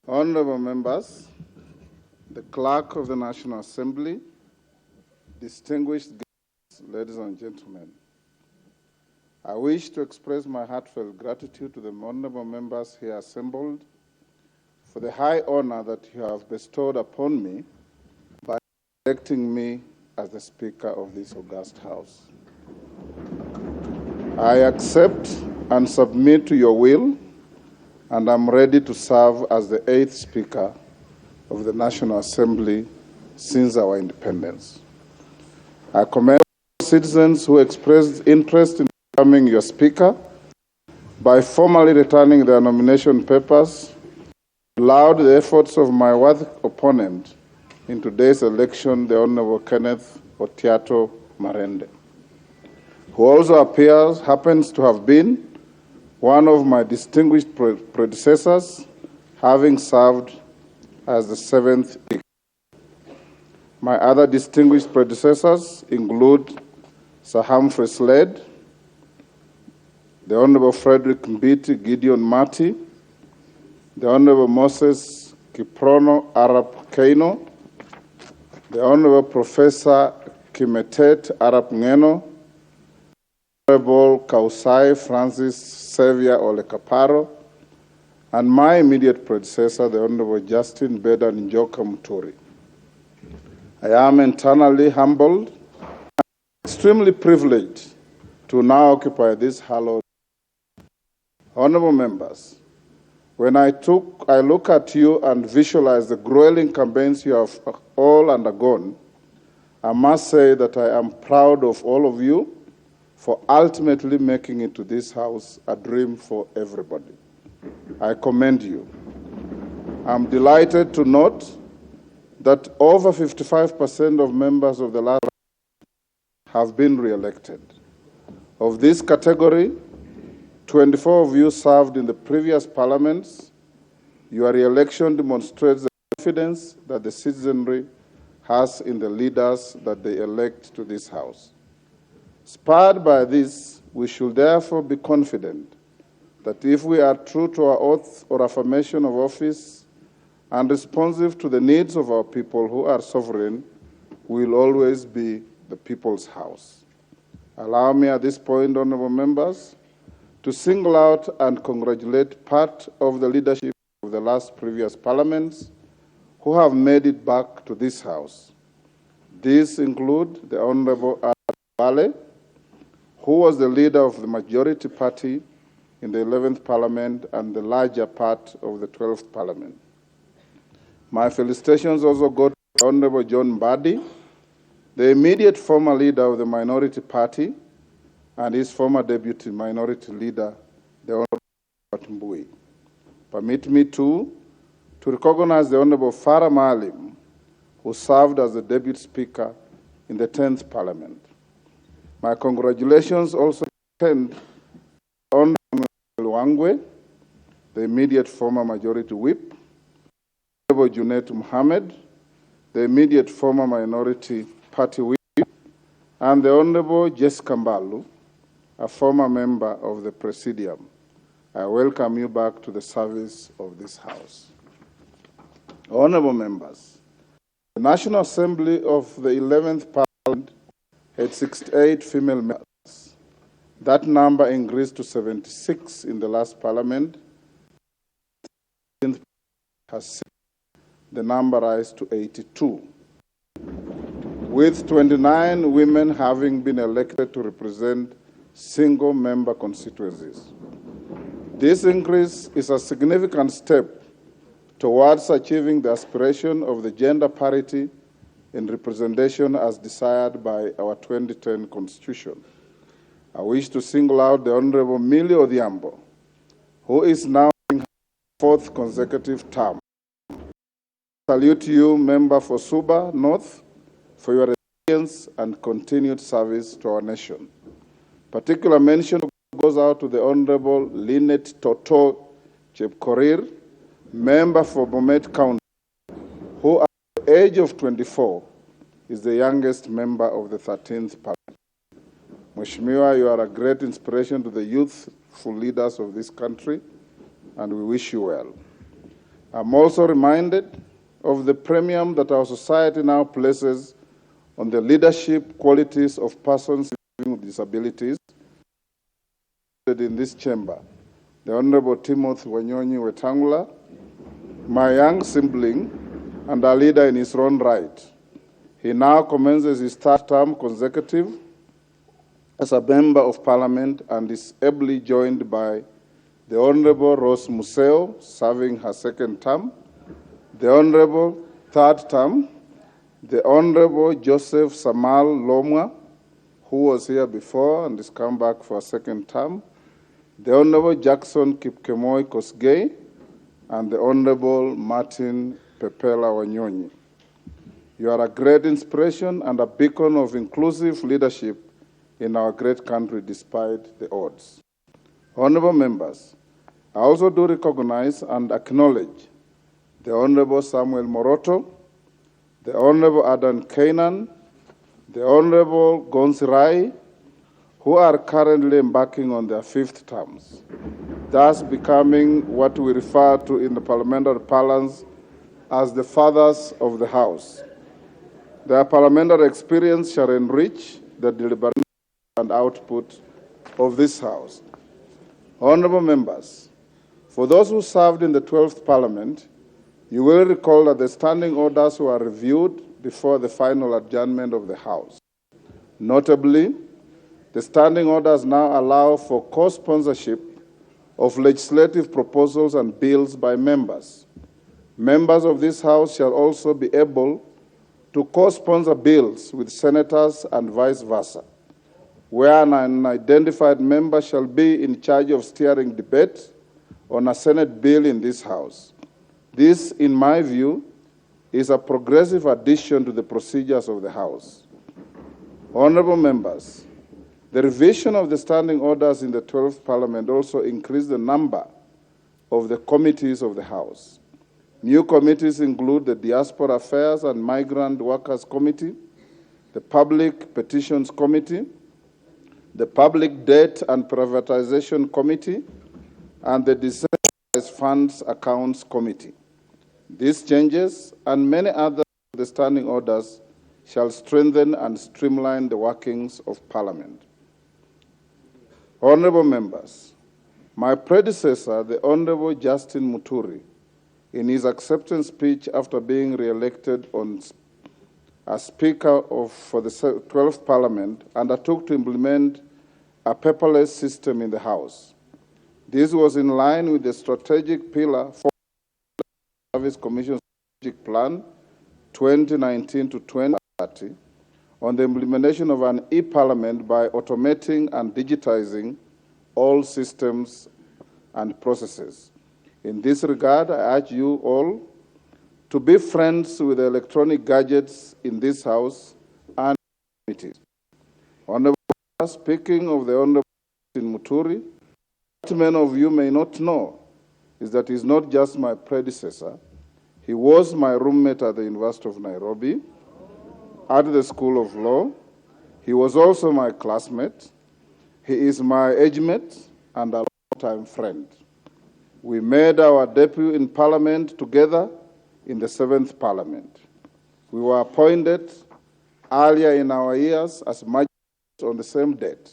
Honorable members, the Clerk of the National Assembly, distinguished guests, ladies and gentlemen, I wish to express my heartfelt gratitude to the honorable members here assembled for the high honor that you have bestowed upon me by electing me as the Speaker of this august House. I accept and submit to your will, and I'm ready to serve as the 8th Speaker of the National Assembly since our independence. I commend citizens who expressed interest in becoming your Speaker by formally returning their nomination papers, allowed the efforts of my worthy opponent in today's election, the Honorable Kenneth Otiato Marende, who also happens to have been one of my distinguished predecessors, having served as the 7th Speaker. My other distinguished predecessors include Sir Humphrey Slade, the Honorable Frederick Mbiti Gideon Mati, the Honorable Moses Kiprono Arap Keino, the Honorable Professor Kimetet Arap Ngeno, Honorable Kausai Francis Xavier Olekaparo, and my immediate predecessor, the Honorable Justin Beda Njoka Muturi. I am eternally humbled and extremely privileged to now occupy this hallowed. Honorable members, when I look at you and visualize the grueling campaigns you have all undergone, I must say that I am proud of all of you for ultimately making it to this House a dream for everybody. I commend you. I'm delighted to note that over 55% of members of the last have been re-elected. Of this category, 24 of you served in the previous parliaments. Your re-election demonstrates the confidence that the citizenry has in the leaders that they elect to this House. Spurred by this, we should therefore be confident that if we are true to our oath or affirmation of office and responsive to the needs of our people who are sovereign, we will always be the people's house. Allow me at this point, honorable members, to single out and congratulate part of the leadership of the last previous parliaments who have made it back to this House. These include the Honorable Vale, who was the leader of the majority party in the 11th Parliament and the larger part of the 12th Parliament. My felicitations also go to Honorable John Mbadi, the immediate former leader of the minority party, and his former deputy minority leader, the Honorable Mbui. Permit me to recognize the Honorable Farah Maalim, who served as the deputy speaker in the 10th Parliament. My congratulations also extend to Honorable Wangwe, the immediate former majority whip, Honorable Junet Mohammed, the immediate former minority party whip, and the Honorable Jessica Mbalu, a former member of the Presidium. I welcome you back to the service of this House. Honorable members, the National Assembly of the 11th Parliament had 68 female members. That number increased to 76 in the last Parliament. Has seen the number rise to 82, with 29 women having been elected to represent single-member constituencies. This increase is a significant step towards achieving the aspiration of the gender parity in representation as desired by our 2010 Constitution. I wish to single out the Honorable Millie Odhiambo, who is now in her 4th consecutive term. Salute you, Member for Suba North, for your resilience and continued service to our nation. Particular mention goes out to the Honorable Lynette Toto Chepkorir, Member for Bomet County, who at the age of 24 is the youngest member of the 13th Parliament. Mheshimiwa, you are a great inspiration to the youthful leaders of this country, and we wish you well. I'm also reminded of the premium that our society now places on the leadership qualities of persons living with disabilities in this chamber. The Honorable Timothy Wetangula, my young sibling and a leader in his own right. He now commences his third term consecutive as a member of parliament and is ably joined by the Honorable Rose Museo, serving her second term, the Honorable third term, the Honorable Joseph Samal Lomwa, who was here before and has come back for a second term, the Honorable Jackson Kipkemoy Kosgei, and the Honorable Martin Pepela Wanyonyi. You are a great inspiration and a beacon of inclusive leadership in our great country despite the odds. Honorable members, I also do recognize and acknowledge the Honorable Samuel Moroto, the Honorable Adan Kainan, the Honorable Gonsirai, who are currently embarking on their fifth terms, thus becoming what we refer to in the parliamentary parlance as the fathers of the House. Their parliamentary experience shall enrich the deliberation and output of this House. Honorable members, for those who served in the 12th Parliament, you will recall that the standing orders were reviewed before the final adjournment of the House. Notably, the standing orders now allow for co-sponsorship of legislative proposals and bills by members. Members of this House shall also be able to co-sponsor bills with senators and vice versa, where an identified member shall be in charge of steering debate on a Senate bill in this House. This, in my view, is a progressive addition to the procedures of the House. Honorable members, the revision of the standing orders in the 12th Parliament also increased the number of the committees of the House. New committees include the Diaspora Affairs and Migrant Workers Committee, the Public Petitions Committee, the Public Debt and Privatization Committee, and the Decentralized Funds Accounts Committee. These changes and many other of the standing orders shall strengthen and streamline the workings of Parliament. Honorable members, my predecessor, the Honorable Justin Muturi, in his acceptance speech after being re-elected as Speaker for the 12th Parliament, undertook to implement a paperless system in the House. This was in line with the strategic pillar for the Service Commission Strategic Plan 2019 to 2030 on the implementation of an e-Parliament by automating and digitizing all systems and processes. In this regard, I urge you all to be friends with the electronic gadgets in this House and committees. Honorable, speaking of the Honorable Muturi, what many of you may not know is that he's not just my predecessor. He was my roommate at the University of Nairobi, at the School of Law. He was also my classmate. He is my age mate and a long-time friend. We made our debut in Parliament together in the 7th Parliament. We were appointed earlier in our years as magistrates on the same date.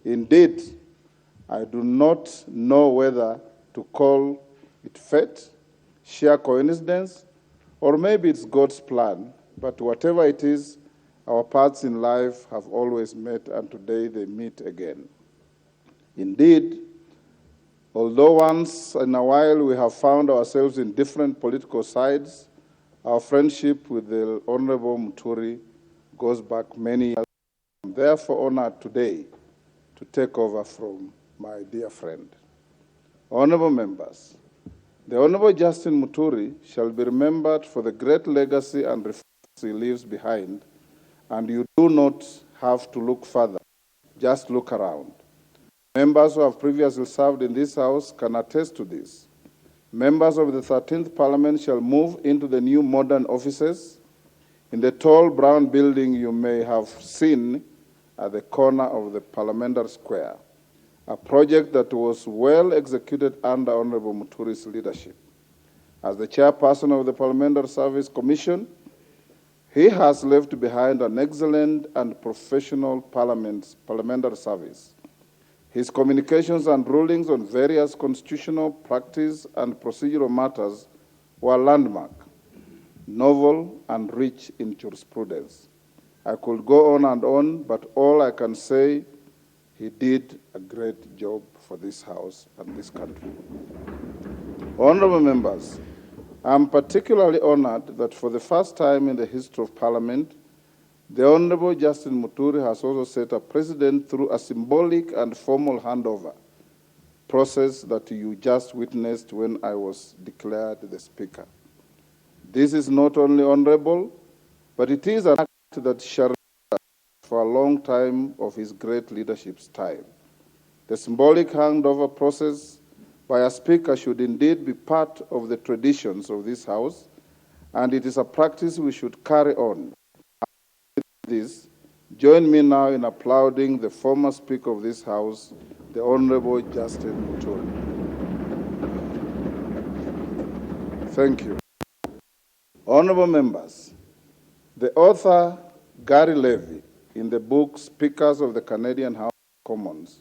Indeed, I do not know whether to call it fate, sheer coincidence, or maybe it's God's plan, but whatever it is, our paths in life have always met, and today they meet again. Indeed, although once in a while we have found ourselves in different political sides, our friendship with the Honorable Muturi goes back many years. I'm therefore honored today to take over from my dear friend. Honorable members, the Honorable Justin Muturi shall be remembered for the great legacy and reforms he leaves behind, and you do not have to look further, just look around. Members who have previously served in this House can attest to this. Members of the 13th Parliament shall move into the new modern offices in the tall brown building you may have seen at the corner of the Parliamentary Square, a project that was well executed under Honorable Muturi's leadership. As the chairperson of the Parliamentary Service Commission, he has left behind an excellent and professional parliamentary service. His communications and rulings on various constitutional practice and procedural matters were landmark, novel, and rich in jurisprudence. I could go on, but all I can say, he did a great job for this House and this country. Honorable members, I am particularly honored that for the first time in the history of Parliament, the Honorable Justin Muturi has also set a precedent through a symbolic and formal handover process that you just witnessed when I was declared the Speaker. This is not only honorable, but it is an act that shall for a long time of his great leadership's time. The symbolic handover process by a Speaker should indeed be part of the traditions of this House, and it is a practice we should carry on. This, join me now in applauding the former Speaker of this House, the Honorable Justin Muturi. Thank you. Honorable members, the author Gary Levy, in the book Speakers of the Canadian House of Commons,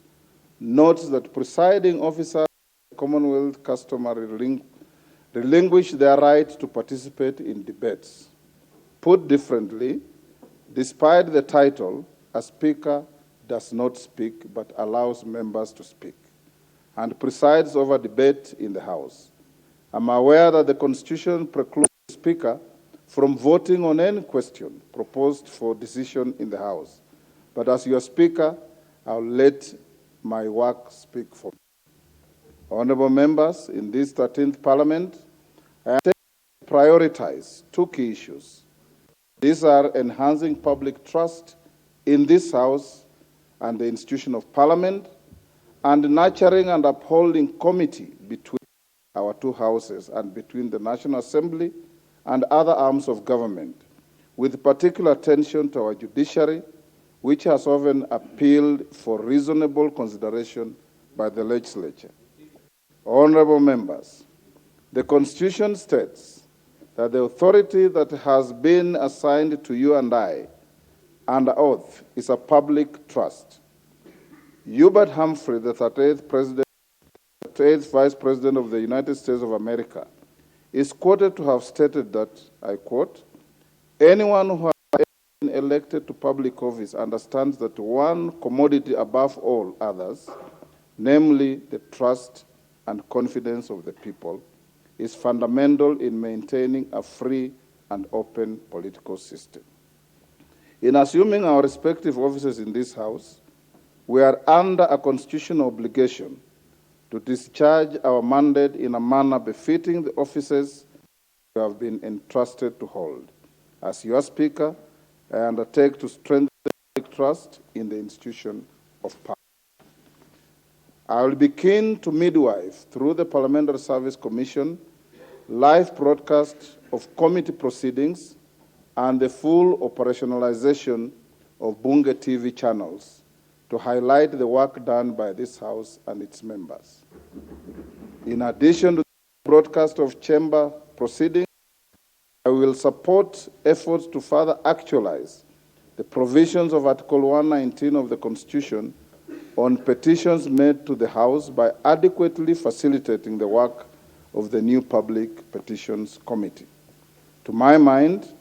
notes that presiding officers of the Commonwealth customary relinquish their right to participate in debates. Put differently, despite the title, a Speaker does not speak but allows members to speak and presides over debate in the House. I'm aware that the Constitution precludes the Speaker from voting on any question proposed for decision in the House. But as your Speaker, I'll let my work speak for me. Honorable members, in this 13th Parliament, I am to prioritize two key issues. These are enhancing public trust in this House and the institution of Parliament, and nurturing and upholding comity between our two houses and between the National Assembly and other arms of government, with particular attention to our judiciary, which has often appealed for reasonable consideration by the legislature. Honorable members, the Constitution states that the authority that has been assigned to you and I under oath is a public trust. Hubert Humphrey, the 38th Vice President of the United States of America, is quoted to have stated that, I quote, anyone who has been elected to public office understands that one commodity above all others, namely the trust and confidence of the people, is fundamental in maintaining a free and open political system. In assuming our respective offices in this House, we are under a constitutional obligation to discharge our mandate in a manner befitting the offices we have been entrusted to hold. As your Speaker, I undertake to strengthen public trust in the institution of Parliament. I will be keen to midwife, through the Parliamentary Service Commission, live broadcast of committee proceedings and the full operationalization of Bunge TV channels to highlight the work done by this House and its members. In addition to the broadcast of chamber proceedings, I will support efforts to further actualize the provisions of Article 119 of the Constitution on petitions made to the House by adequately facilitating the work of the new Public Petitions Committee. To my mind,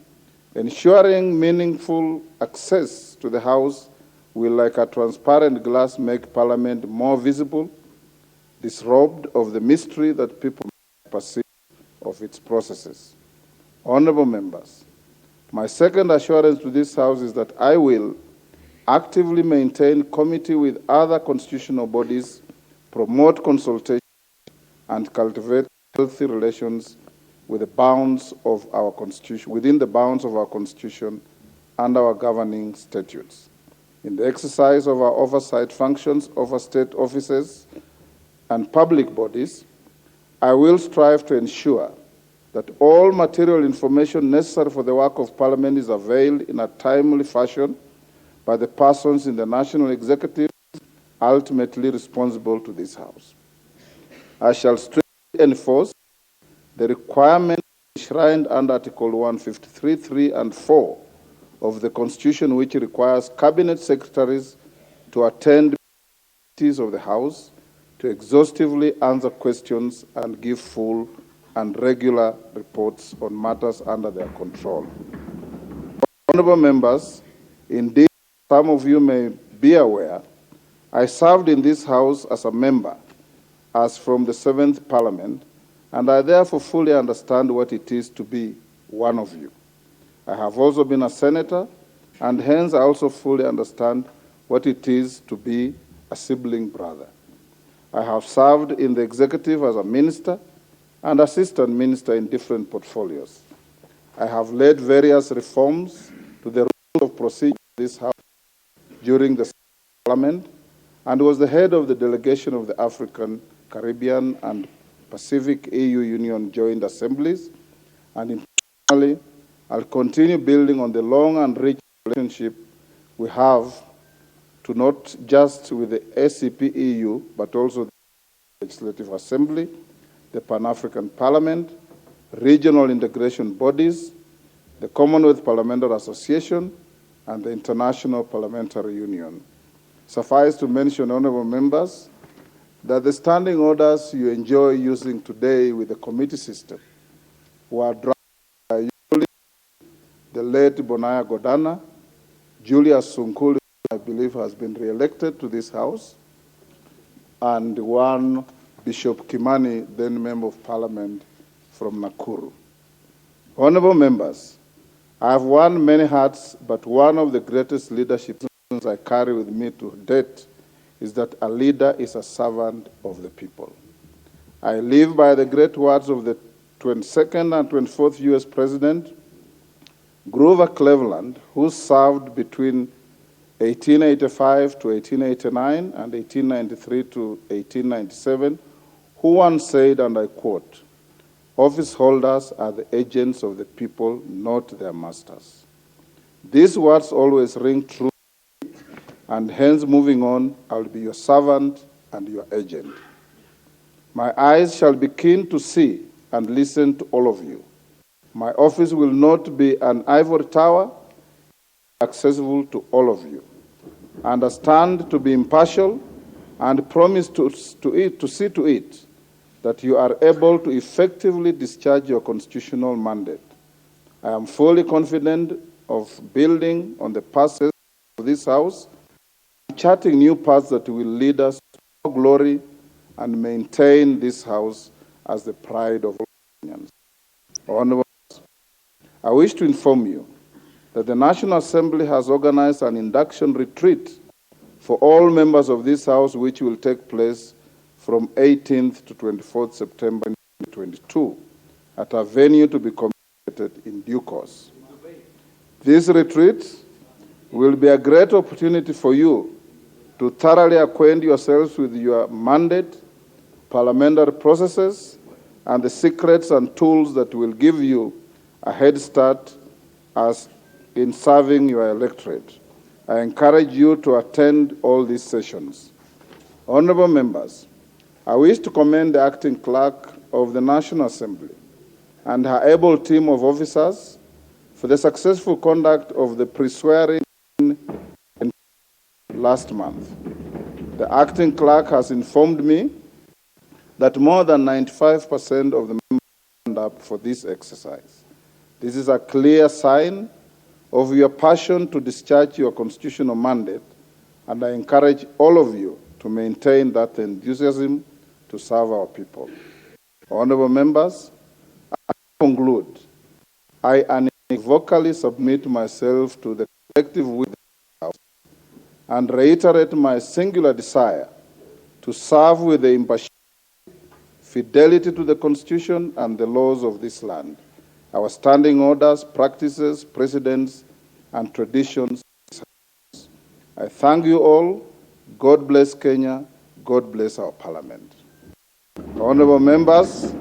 ensuring meaningful access to the House will, like a transparent glass, make Parliament more visible, disrobed of the mystery that people perceive of its processes. Honorable members, my second assurance to this House is that I will actively maintain committee with other constitutional bodies, promote consultation, and cultivate healthy relations with the bounds of our Constitution, within the bounds of our Constitution and our governing statutes. In the exercise of our oversight functions over state offices and public bodies, I will strive to ensure that all material information necessary for the work of Parliament is availed in a timely fashion by the persons in the National Executive ultimately responsible to this House. I shall strictly enforce the requirement enshrined under Article 153, 3 and 4 of the Constitution, which requires cabinet secretaries to attend meetings of the House to exhaustively answer questions and give full and regular reports on matters under their control. Honorable members, indeed, some of you may be aware, I served in this House as a member, as from the 7th Parliament, and I therefore fully understand what it is to be one of you. I have also been a senator, and hence I also fully understand what it is to be a sibling brother. I have served in the executive as a minister and assistant minister in different portfolios. I have led various reforms to the rules of procedure of this House during the Parliament and was the head of the delegation of the African, Caribbean, and Pacific EU Union Joint Assemblies, and internationally, I'll continue building on the long and rich relationship we have to not just with the SCP-EU, but also the Legislative Assembly, the Pan-African Parliament, regional integration bodies, the Commonwealth Parliamentary Association, and the International Parliamentary Union. Suffice to mention, honorable members, that the standing orders you enjoy using today with the committee system were drafted by the late Bonaya Godana, Julius Sunkuli, I believe, has been re-elected to this House, and one Bishop Kimani, then Member of Parliament from Nakuru. Honorable members, I have worn many hats, but one of the greatest leadership lessons I carry with me to date is that a leader is a servant of the people. I live by the great words of the 22nd and 24th U.S. President, Grover Cleveland, who served between 1885 to 1889 and 1893 to 1897, who once said, and I quote, "Office holders are the agents of the people, not their masters." These words always ring true, and hence moving on, I will be your servant and your agent. My eyes shall be keen to see and listen to all of you. My office will not be an ivory tower, accessible to all of you. I understand to be impartial and promise to see to it that you are able to effectively discharge your constitutional mandate. I am fully confident of building on the past of this House, charting new paths that will lead us to more glory and maintain this House as the pride of all Kenyans. Honorable, I wish to inform you that the National Assembly has organized an induction retreat for all members of this House, which will take place from 18th to 24th September 2022 at a venue to be communicated in due course. This retreat will be a great opportunity for you to thoroughly acquaint yourselves with your mandate, parliamentary processes, and the secrets and tools that will give you a head start as in serving your electorate. I encourage you to attend all these sessions. Honorable members, I wish to commend the acting clerk of the National Assembly and her able team of officers for the successful conduct of the pre-swearing last month. The acting clerk has informed me that more than 95% of the members signed up for this exercise. This is a clear sign of your passion to discharge your constitutional mandate, and I encourage all of you to maintain that enthusiasm to serve our people. Honorable members, I conclude. I unequivocally submit myself to the collective will of the House and reiterate my singular desire to serve with the impartiality, fidelity to the Constitution and the laws of this land, our standing orders, practices, precedents, and traditions. I thank you all. God bless Kenya. God bless our Parliament. Honorable members,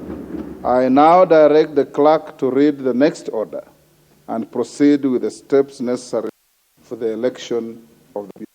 I now direct the clerk to read the next order and proceed with the steps necessary for the election of the